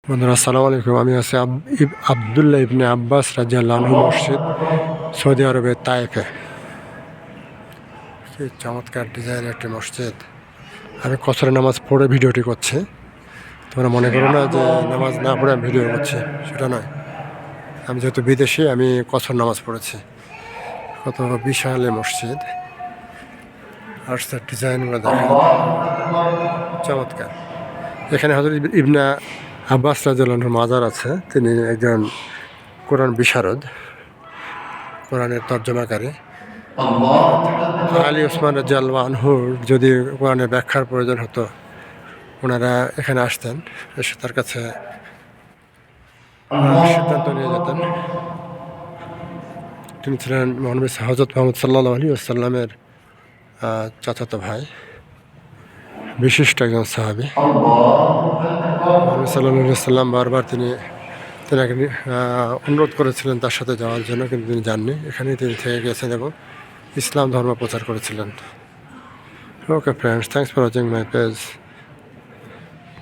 বন্ধুরা আসসালামু আলাইকুম। আমি আছি আবদুল্লাহ ইবনে আব্বাস রাদিয়াল্লাহু আনহু মসজিদ, সৌদি আরবের তায়েফে। কি চমৎকার ডিজাইনের একটি মসজিদ। আমি কসরের নামাজ পড়ে ভিডিওটি করছি। তোমরা মনে করো না যে নামাজ না পড়ে আমি ভিডিও করছি, সেটা নয়। আমি যেহেতু বিদেশি, আমি কসর নামাজ পড়েছি। কত বিশাল এই মসজিদ, আর তার ডিজাইনগুলো দেখেন, চমৎকার। এখানে হযরত ইবনে আব্বাস রাদিয়াল্লাহু আনহুর মাজার আছে। তিনি একজন কোরআন বিশারদ, কোরআনের তর্জমাকারী। আলী ওসমান রাদিয়াল্লাহু আনহুর যদি কোরআনের ব্যাখ্যার প্রয়োজন হতো, ওনারা এখানে আসতেন, এসে তার কাছে সিদ্ধান্ত নিয়ে যেতেন। তিনি ছিলেন হযরত মুহাম্মদ সাল্লাল্লাহু আলাইহি ওয়াসাল্লামের চাচাতো ভাই, বিশিষ্ট একজন সাহাবী। মুহাম্মদ সাল্লাল্লাহু আলাইহি ওয়াসাল্লাম বারবার তেনাকে অনুরোধ করেছিলেন তার সাথে যাওয়ার জন্য, কিন্তু তিনি যাননি। এখানেই তিনি থেকে গেছেন এবং ইসলাম ধর্ম প্রচার করেছিলেন। Okay friends, thanks for watching my page.